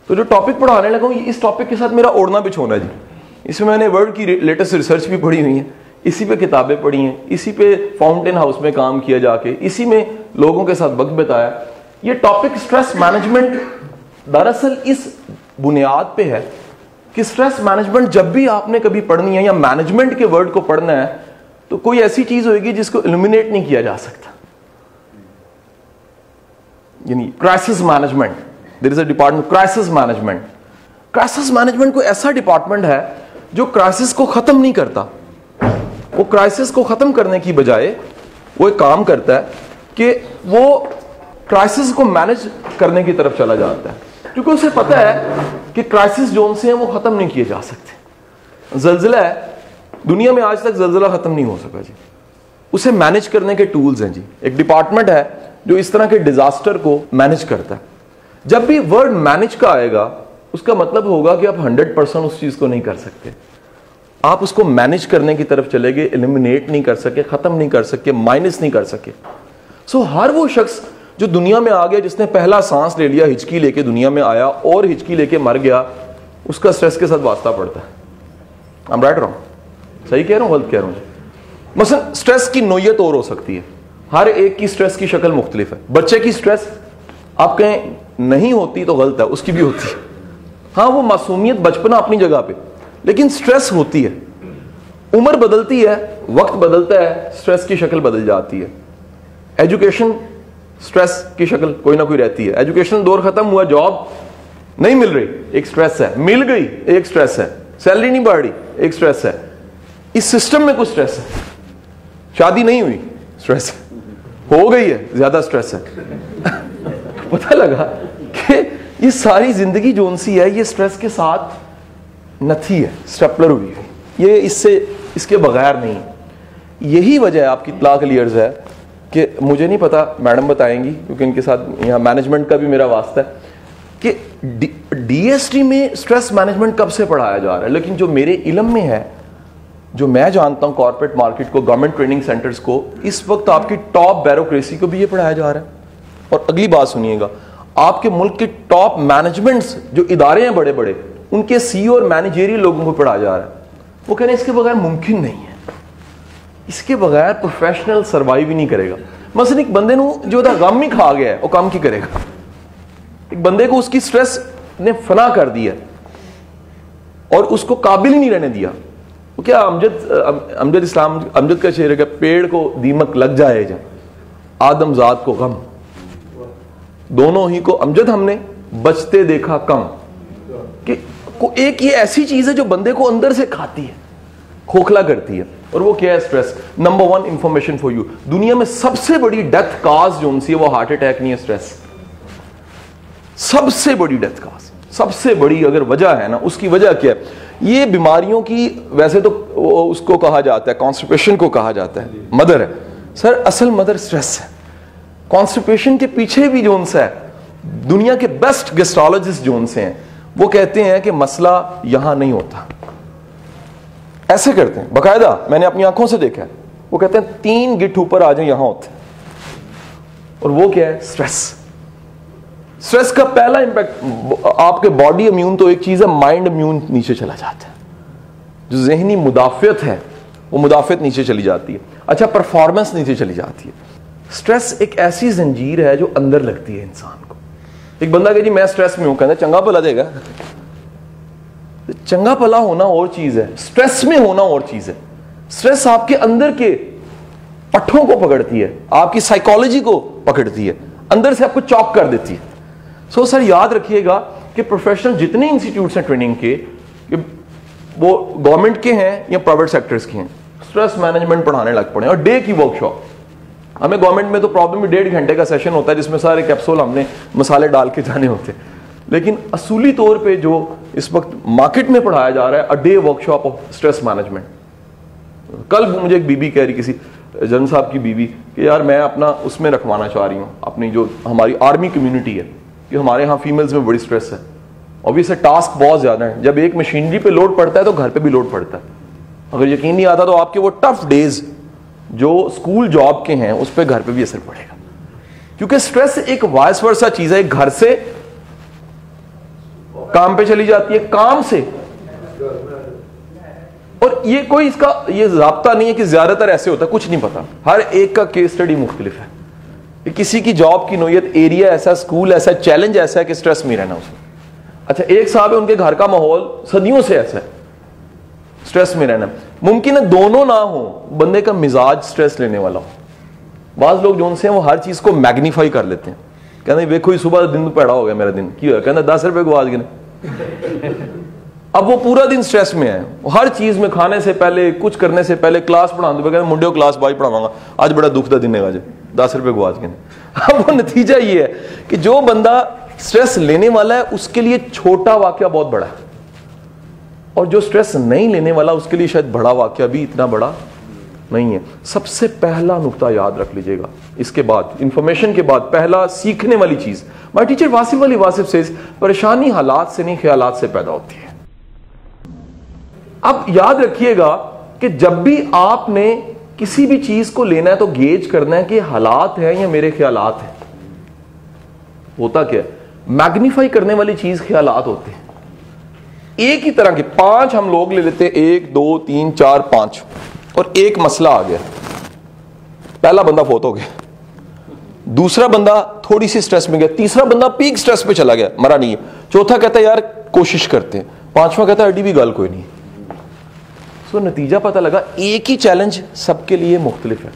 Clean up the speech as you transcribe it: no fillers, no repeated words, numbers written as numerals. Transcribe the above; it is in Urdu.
تو جو ٹاپک پڑھانے لگا ہوں اس ٹاپک کے ساتھ میرا اوڑھنا بچھونا جی. اس میں نے ورڈ کی لیٹسٹ ریسرچ بھی پڑھی ہوئی ہیں, اسی پہ کتابیں پڑھی ہیں, اسی پہ فاؤنٹین ہاؤس میں کام کیا جا کے, اسی میں لوگوں کے ساتھ وقت بتایا. یہ ٹاپک سٹریس مینجمنٹ دراصل اس بنیاد پہ ہے کہ سٹریس مینجمنٹ جب بھی آپ نے کبھی پڑھنی ہے یا مینجمنٹ کے ورڈ کو پڑھنا ہے تو کوئی ایسی چیز ہوئے گی جس کو ایلیمینیٹ نہیں کیا جا سکتا. یعنی crisis management, there is a department crisis management. Crisis management کوئی ایسا ڈپارٹمنٹ ہے جو کرائسس کو ختم نہیں کرتا. وہ کرائسس کو ختم کرنے کی بجائے وہ ایک کام کرتا ہے کہ وہ کرائسس کو مینج کرنے کی طرف چلا جاتا ہے, کیونکہ اسے پتا ہے کہ کرائسس جو ان سے ہیں وہ ختم نہیں کیے جا سکتے. زلزلہ ہے, دنیا میں آج تک زلزلہ ختم نہیں ہو سکا جی. اسے مینج کرنے کے ٹولز ہیں جی. ایک ڈپارٹمنٹ ہے جو اس طرح کے ڈیزاسٹر کو مینج کرتا ہے. جب بھی ورڈ مینج کا آئے گا اس کا مطلب ہوگا کہ آپ 100% اس چیز کو نہیں کر سکتے. آپ اس کو مینج کرنے کی طرف چلے گئے, ایلیمینیٹ نہیں کر سکے, ختم نہیں کر سکے, مائنس نہیں کر سکے. سو ہر وہ شخص جو دنیا میں آ گیا, جس نے پہلا سانس لے لیا, ہچکی لے کے دنیا میں آیا اور ہچکی لے کے مر گیا, اس کا سٹریس کے ساتھ واسطہ پڑتا ہے. I'm right or wrong؟ صحیح کہہ رہا ہوں غلط کہہ رہا ہوں جی؟ مثلا سٹریس کی نوعیت اور ہو سکتی ہے, ہر ایک کی سٹریس کی شکل مختلف ہے. بچے کی سٹریس آپ کہیں نہیں ہوتی تو غلط ہے, اس کی بھی ہوتی ہے. ہاں وہ معصومیت بچپنا اپنی جگہ پہ, لیکن سٹریس ہوتی ہے. عمر بدلتی ہے, وقت بدلتا ہے, سٹریس کی شکل بدل جاتی ہے. ایجوکیشن سٹریس کی شکل کوئی نہ کوئی رہتی ہے. ایجوکیشن دور ختم ہوا, جاب نہیں مل رہی, ایک سٹریس ہے. مل گئی, ایک سٹریس ہے. سیلری نہیں بڑھ رہی, ایک سٹریس ہے. اس سسٹم میں کچھ سٹریس ہے. شادی نہیں ہوئی, سٹریس ہے. ہو گئی ہے, زیادہ سٹریس ہے. پتہ لگا کہ یہ ساری زندگی جون سی ہے یہ سٹریس کے ساتھ نتھی ہے, سٹیپلر ہوئی ہے. یہ اس کے بغیر نہیں. یہی وجہ ہے, آپ کی اطلاع کے لیے عرض ہے کہ مجھے نہیں پتا, میڈم بتائیں گی کیونکہ ان کے ساتھ یہاں مینجمنٹ کا بھی میرا واسطہ ہے, کہ ڈی ایس ٹی میں سٹریس مینجمنٹ کب سے پڑھایا جا رہا ہے. لیکن جو میرے علم میں ہے, جو میں جانتا ہوں کارپوریٹ مارکیٹ کو, گورنمنٹ ٹریننگ سینٹرز کو, اس وقت آپ کی ٹاپ بیوروکریسی کو بھی یہ پڑھایا جا رہا ہے. اور اگلی بات سنیے گا, آپ کے ملک کے ٹاپ مینجمنٹس جو ادارے ہیں بڑے بڑے, ان کے سی ای او اور مینیجریل لوگوں کو پڑھایا جا رہا ہے. وہ کہہ رہے ہیں اس کے بغیر ممکن نہیں ہے, اس کے بغیر پروفیشنل سروائیو ہی نہیں کرے گا. مثلا ایک بندے نو جو غم ہی کھا گیا ہے وہ کام کی کرے گا. ایک بندے کو اس کی سٹریس نے فنا کر دیا اور اس کو قابل ہی نہیں رہنے دیا. وہ کیا امجد اسلام امجد کا شعر ہے کہ پیڑ کو دیمک لگ جائے جا, آدم ذات کو غم, دونوں ہی کو امجد ہم نے بچتے دیکھا کم. کہ ایک یہ ایسی چیز ہے جو بندے کو اندر سے کھاتی ہے, کھوکھلا کرتی ہے, اور وہ کیا ہے stress. Number 1 information for you, دنیا میں سب سے بڑی ڈیتھ کاز جو ان سی ہے وہ ہارٹ اٹیک نہیں ہے, سٹریس. سب سے بڑی ڈیتھ کاز, سب سے بڑی اگر وجہ ہے نا, اس کی وجہ کیا ہے؟ یہ بیماریوں کی ویسے تو اس کو کہا جاتا ہے, کانسٹیپیشن کو کہا جاتا ہے, مدر ہے. سر اصل مدر سٹریس ہے. کانسٹیپیشن کے پیچھے بھی جو ان سے ہے, دنیا کے بیسٹ گیسٹرولوجسٹ جو ان سے ہیں وہ کہتے ہیں کہ مسئلہ یہاں نہیں ہوتا. ایسے کرتے ہیں باقاعدہ, میں نے اپنی آنکھوں سے دیکھا ہے. وہ کہتے ہیں 3 گٹھ اوپر آ جائیں یہاں ہوتے ہیں, اور وہ کیا ہے؟ سٹریس. سٹریس کا پہلا امپیکٹ آپ کے باڈی امیون تو ایک چیز ہے, مائنڈ امیون نیچے چلا جاتا ہے. جو ذہنی مدافعت ہے وہ مدافعت نیچے چلی جاتی ہے. اچھا, پرفارمنس نیچے چلی جاتی ہے. سٹریس ایک ایسی زنجیر ہے جو اندر لگتی ہے انسان کو. ایک بندہ کہ جی میں سٹریس میں ہوں, کہنا چنگا بھلا دے گا. چنگا بھلا ہونا اور چیز ہے, سٹریس میں ہونا اور چیز ہے. سٹریس آپ کے اندر کے پٹھوں کو پکڑتی ہے, آپ کی سائیکالوجی کو پکڑتی ہے, اندر سے آپ کو چاک کر دیتی ہے. سو سر یاد رکھیے گا کہ پروفیشنل جتنے انسٹیٹیوٹس ہیں ٹریننگ کے, کہ وہ گورنمنٹ کے ہیں یا پرائیویٹ سیکٹرز کے ہیں, سٹریس مینجمنٹ پڑھانے لگ پڑے. اور ڈے کی ورکشاپ, ہمیں گورنمنٹ میں تو پرابلم 1.5 گھنٹے کا سیشن ہوتا ہے جس میں سارے کیپسول ہم نے مسالے ڈال کے جانے ہوتے ہیں. لیکن اصولی طور پہ جو اس وقت مارکیٹ میں پڑھایا جا رہا ہے, a day workshop of stress management. کل مجھے ایک بیوی کہہ رہی, کسی جن صاحب کی بیوی, کہ یار میں اپنا اس میں رکھوانا چاہ رہی ہوں, اپنی جو ہماری آرمی کمیونٹی ہے, کہ ہمارے ہاں فیمیلز میں بڑی سٹریس ہے. اوبویسلی ٹاسک بہت زیادہ ہیں. جب ایک مشینری پہ لوڈ پڑتا ہے تو گھر پہ بھی لوڈ پڑتا ہے. اگر یقین نہیں آتا تو آپ کے وہ ٹف ڈیز جو اسکول جاب کے ہیں اس پہ گھر پہ بھی اثر پڑے گا. کیونکہ سٹریس ایک وائس ورسا چیز ہے, ایک گھر سے کام پہ چلی جاتی ہے, کام سے. اور یہ کوئی اس کا یہ ضابطہ نہیں ہے کہ زیادہ تر ایسے ہوتا ہے, کچھ نہیں پتا, ہر ایک کا کیس اسٹڈی مختلف ہے. کسی کی جاب کی نوعیت, ایریا ایسا, اسکول ایسا, چیلنج ایسا ہے کہ اسٹریس میں رہنا اس میں. اچھا ایک صاحب ہے, ان کے گھر کا ماحول صدیوں سے ایسا ہے, اسٹریس میں رہنا. ممکن ہے دونوں نہ ہو, بندے کا مزاج اسٹریس لینے والا ہو. بعض لوگ جو ان سے ہیں وہ ہر چیز کو میگنیفائی کر لیتے ہیں, کہتے ہیں دیکھو صبح دن پیڑا ہو گیا میرا دن, کی ہوا, کہتے ہیں 10 روپے کو آج گنے. اب وہ پورا دن سٹریس میں ہے, ہر چیز میں, کھانے سے پہلے, کچھ کرنے سے پہلے, کلاس پڑھانے سے پہلے منڈے کو کلاس بائی پڑھاواں گا, آج بڑا دکھ دا دن ہے, آج 10 روپے کو آج گنے. اب وہ نتیجہ یہ ہے کہ جو بندہ سٹریس لینے والا ہے اس کے لیے چھوٹا واقعہ بہت بڑا ہے, اور جو سٹریس نہیں لینے والا اس کے لیے شاید بڑا واقعہ بھی اتنا بڑا نہیں ہے. سب سے پہلا نقطہ یاد رکھ لیجئے گا, اس کے بعد انفارمیشن کے بعد پہلا سیکھنے والی چیز, مائی ٹیچر واصف علی واصف سے, پریشانی حالات سے نہیں خیالات سے پیدا ہوتی ہے. اب یاد رکھیے گا کہ جب بھی آپ نے کسی بھی چیز کو لینا ہے تو گیج کرنا ہے کہ حالات ہیں یا میرے خیالات ہیں. ہوتا کیا ہے, میگنیفائی کرنے والی چیز خیالات ہوتے ہیں. ایک ہی طرح کے 5 ہم لوگ لے لیتے ہیں, 1 2 3 4 5, اور ایک مسئلہ آ گیا, پہلا بندہ فوت ہو گیا, دوسرا بندہ تھوڑی سی سٹریس میں گیا, تیسرا بندہ پیک سٹریس پہ چلا گیا, مرا نہیں ہے, چوتھا کہتا ہے یار کوشش کرتے ہیں, پانچواں کہتا ہے اڈی بھی گل کوئی نہیں. سو نتیجہ پتہ لگا ایک ہی چیلنج سب کے لیے مختلف ہے.